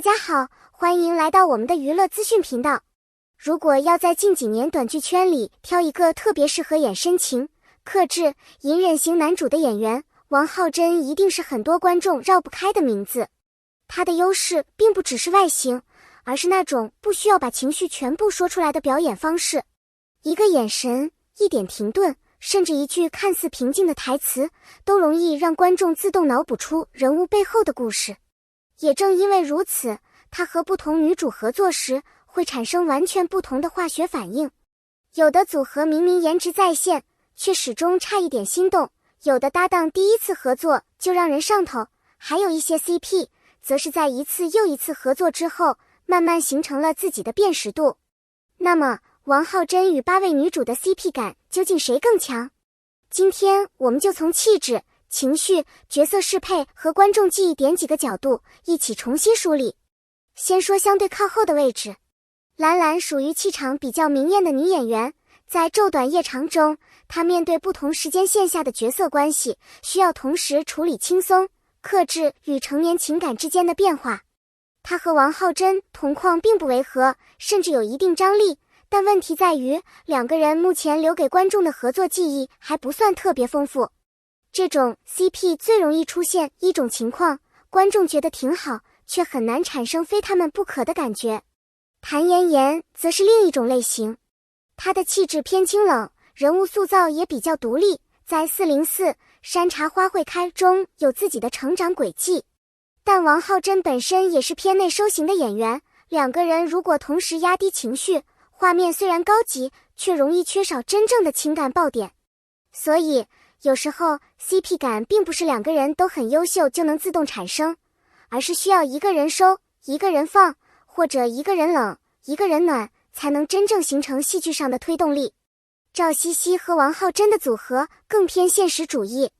家好，欢迎来到我们的娱乐资讯频道。如果要在近几年短剧圈里挑一个特别适合演深情、克制、隐忍型男主的演员，王浩真一定是很多观众绕不开的名字。他的优势并不只是外形，而是那种不需要把情绪全部说出来的表演方式。一个眼神，一点停顿，甚至一句看似平静的台词，都容易让观众自动脑补出人物背后的故事。也正因为如此，他和不同女主合作时会产生完全不同的化学反应。有的组合明明颜值在线，却始终差一点心动；有的搭档第一次合作就让人上头；还有一些 CP 则是在一次又一次合作之后，慢慢形成了自己的辨识度。那么，王浩真与8位女主的 CP 感究竟谁更强？今天我们就从气质、情绪、角色适配和观众记忆点几个角度一起重新梳理。先说相对靠后的位置，兰兰属于气场比较明艳的女演员，在昼短夜长中，她面对不同时间线下的角色关系，需要同时处理轻松、克制与成年情感之间的变化。她和王浩真同框并不违和，甚至有一定张力，但问题在于两个人目前留给观众的合作记忆还不算特别丰富。这种 CP 最容易出现一种情况，观众觉得挺好，却很难产生非他们不可的感觉。谭妍妍则是另一种类型，她的气质偏清冷，人物塑造也比较独立，在404山茶花会开中有自己的成长轨迹。但王浩真本身也是偏内收型的演员，两个人如果同时压低情绪，画面虽然高级，却容易缺少真正的情感爆点。所以有时候 CP 感并不是两个人都很优秀就能自动产生，而是需要一个人收，一个人放，或者一个人冷，一个人暖，才能真正形成戏剧上的推动力。赵茜茜和王浩真的组合更偏现实主义，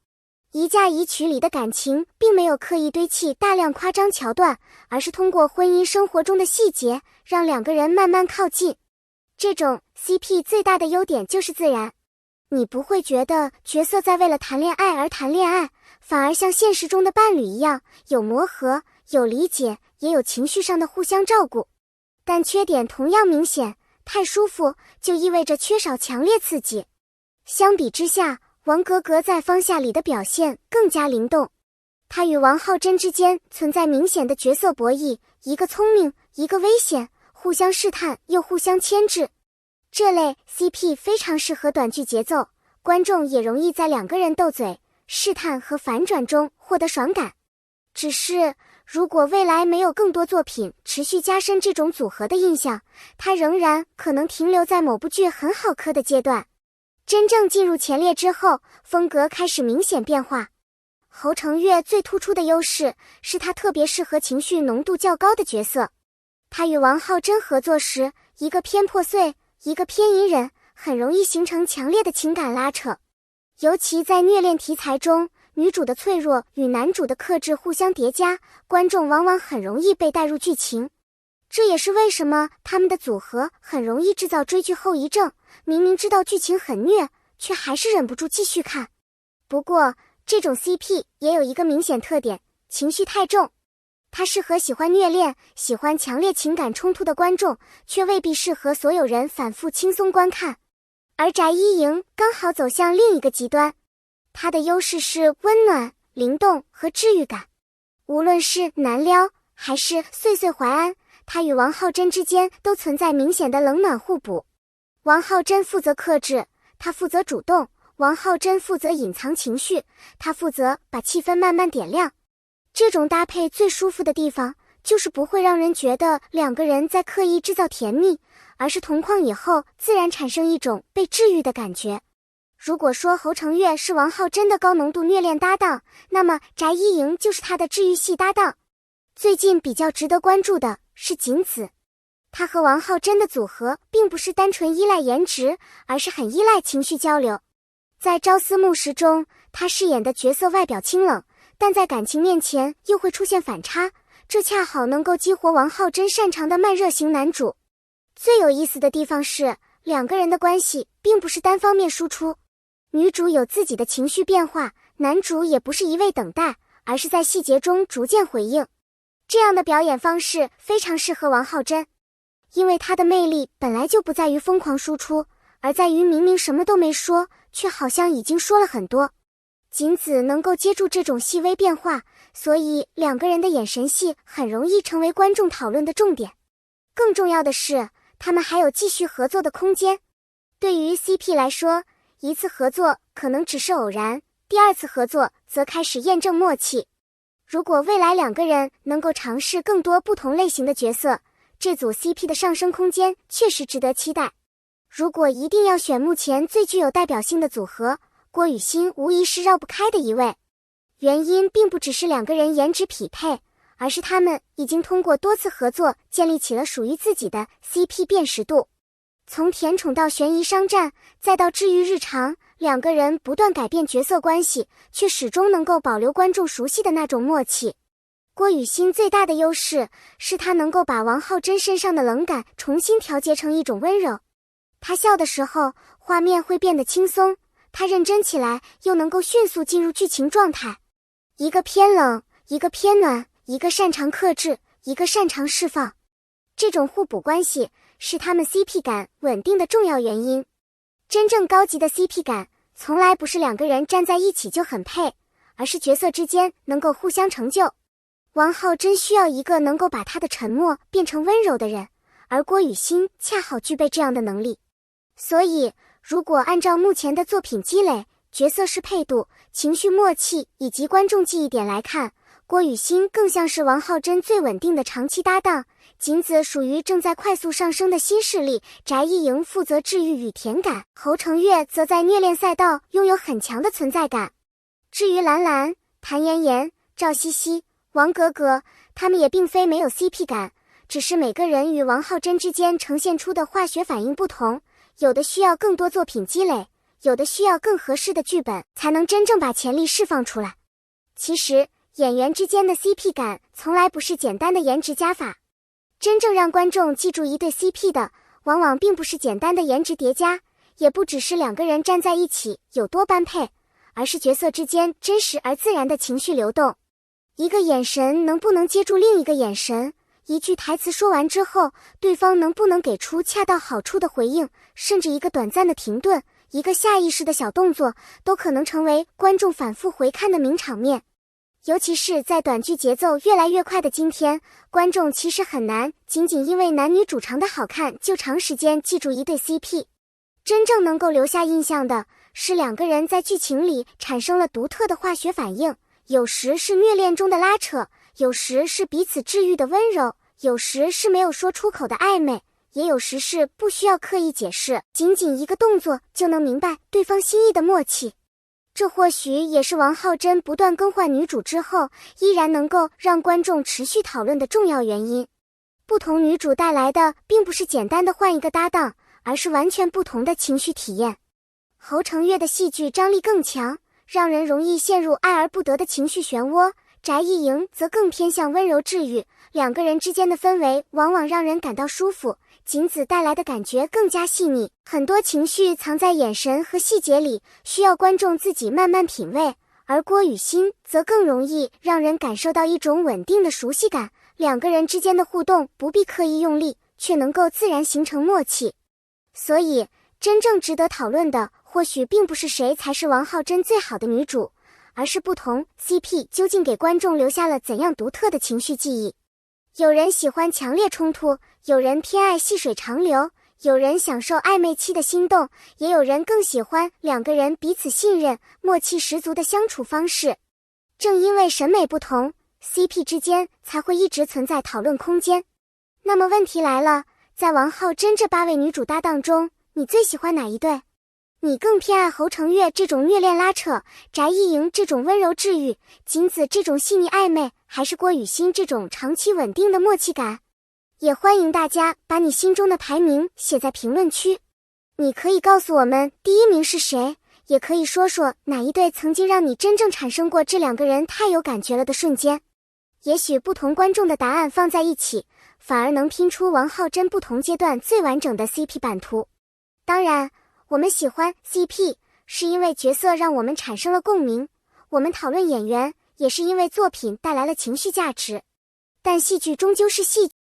一嫁一娶里的感情并没有刻意堆砌大量夸张桥段，而是通过婚姻生活中的细节，让两个人慢慢靠近。这种 CP 最大的优点就是自然，你不会觉得角色在为了谈恋爱而谈恋爱，反而像现实中的伴侣一样，有磨合，有理解，也有情绪上的互相照顾。但缺点同样明显，太舒服就意味着缺少强烈刺激。相比之下，王格格在方夏里的表现更加灵动，她与王浩真之间存在明显的角色博弈，一个聪明，一个危险，互相试探又互相牵制。这类 CP 非常适合短剧节奏，观众也容易在两个人斗嘴、试探和反转中获得爽感。只是如果未来没有更多作品持续加深这种组合的印象，它仍然可能停留在某部剧很好磕的阶段。真正进入前列之后，风格开始明显变化。侯成月最突出的优势是他特别适合情绪浓度较高的角色。他与王浩真合作时，一个偏破碎，一个偏隐忍，很容易形成强烈的情感拉扯。尤其在虐恋题材中，女主的脆弱与男主的克制互相叠加，观众往往很容易被带入剧情。这也是为什么他们的组合很容易制造追剧后遗症，明明知道剧情很虐，却还是忍不住继续看。不过，这种 CP 也有一个明显特点，情绪太重。它适合喜欢虐恋、喜欢强烈情感冲突的观众，却未必适合所有人反复轻松观看。而翟一莹刚好走向另一个极端，她的优势是温暖、灵动和治愈感。无论是南撩还是岁岁淮安，她与王浩真之间都存在明显的冷暖互补。王浩真负责克制，她负责主动；王浩真负责隐藏情绪，她负责把气氛慢慢点亮。这种搭配最舒服的地方，就是不会让人觉得两个人在刻意制造甜蜜，而是同框以后自然产生一种被治愈的感觉。如果说侯成月是王浩真的高浓度虐恋搭档，那么翟一莹就是他的治愈系搭档。最近比较值得关注的是锦子，他和王浩真的组合并不是单纯依赖颜值，而是很依赖情绪交流。在朝思暮时中，他饰演的角色外表清冷，但在感情面前又会出现反差，这恰好能够激活王浩真擅长的慢热型男主。最有意思的地方是，两个人的关系并不是单方面输出，女主有自己的情绪变化，男主也不是一味等待，而是在细节中逐渐回应。这样的表演方式非常适合王浩真，因为她的魅力本来就不在于疯狂输出，而在于明明什么都没说，却好像已经说了很多。仅子能够接住这种细微变化，所以两个人的眼神戏很容易成为观众讨论的重点。更重要的是，他们还有继续合作的空间。对于 CP 来说，一次合作可能只是偶然，第二次合作则开始验证默契。如果未来两个人能够尝试更多不同类型的角色，这组 CP 的上升空间确实值得期待。如果一定要选目前最具有代表性的组合，郭雨欣无疑是绕不开的一位。原因并不只是两个人颜值匹配，而是他们已经通过多次合作建立起了属于自己的 CP 辨识度。从甜宠到悬疑商战，再到治愈日常，两个人不断改变角色关系，却始终能够保留观众熟悉的那种默契。郭雨欣最大的优势是她能够把王浩真身上的冷感重新调节成一种温柔。她笑的时候，画面会变得轻松，她认真起来又能够迅速进入剧情状态。一个偏冷，一个偏暖，一个擅长克制，一个擅长释放。这种互补关系是他们 CP 感稳定的重要原因。真正高级的 CP 感从来不是两个人站在一起就很配，而是角色之间能够互相成就。王浩真需要一个能够把他的沉默变成温柔的人，而郭雨欣恰好具备这样的能力。所以，如果按照目前的作品积累、角色适配度、情绪默契以及观众记忆点来看，郭雨欣更像是王浩真最稳定的长期搭档。锦子属于正在快速上升的新势力，翟艺莹负责治愈与甜感，侯成月则在虐恋赛道拥有很强的存在感。至于兰兰、谭妍妍、赵茜茜、王格格，他们也并非没有 CP 感，只是每个人与王浩真之间呈现出的化学反应不同，有的需要更多作品积累，有的需要更合适的剧本，才能真正把潜力释放出来。其实，演员之间的 CP 感从来不是简单的颜值加法。真正让观众记住一对 CP 的，往往并不是简单的颜值叠加，也不只是两个人站在一起有多般配，而是角色之间真实而自然的情绪流动。一个眼神能不能接住另一个眼神，一句台词说完之后，对方能不能给出恰到好处的回应，甚至一个短暂的停顿，一个下意识的小动作，都可能成为观众反复回看的名场面。尤其是在短剧节奏越来越快的今天，观众其实很难仅仅因为男女主长得好看就长时间记住一对 CP。真正能够留下印象的是两个人在剧情里产生了独特的化学反应，有时是虐恋中的拉扯，有时是彼此治愈的温柔，有时是没有说出口的暧昧，也有时是不需要刻意解释，仅仅一个动作就能明白对方心意的默契。这或许也是王浩真不断更换女主之后，依然能够让观众持续讨论的重要原因。不同女主带来的并不是简单的换一个搭档，而是完全不同的情绪体验。侯成月的戏剧张力更强，让人容易陷入爱而不得的情绪漩涡，翟艺莹则更偏向温柔治愈，两个人之间的氛围往往让人感到舒服。锦子带来的感觉更加细腻，很多情绪藏在眼神和细节里，需要观众自己慢慢品味。而郭雨欣则更容易让人感受到一种稳定的熟悉感，两个人之间的互动不必刻意用力，却能够自然形成默契。所以，真正值得讨论的，或许并不是谁才是王浩真最好的女主，而是不同 CP 究竟给观众留下了怎样独特的情绪记忆。有人喜欢强烈冲突，有人偏爱细水长流，有人享受暧昧期的心动，也有人更喜欢两个人彼此信任、默契十足的相处方式。正因为审美不同， CP 之间才会一直存在讨论空间。那么问题来了，在王浩真这8位女主搭档中，你最喜欢哪一对？你更偏爱侯成月这种虐恋拉扯，翟艺莹这种温柔治愈，锦子这种细腻暧昧，还是郭雨欣这种长期稳定的默契感？也欢迎大家把你心中的排名写在评论区。你可以告诉我们第1名是谁，也可以说说哪一对曾经让你真正产生过这两个人太有感觉了的瞬间。也许不同观众的答案放在一起，反而能拼出王浩真不同阶段最完整的 CP 版图。当然，我们喜欢 CP 是因为角色让我们产生了共鸣，我们讨论演员也是因为作品带来了情绪价值。但戏剧终究是戏剧。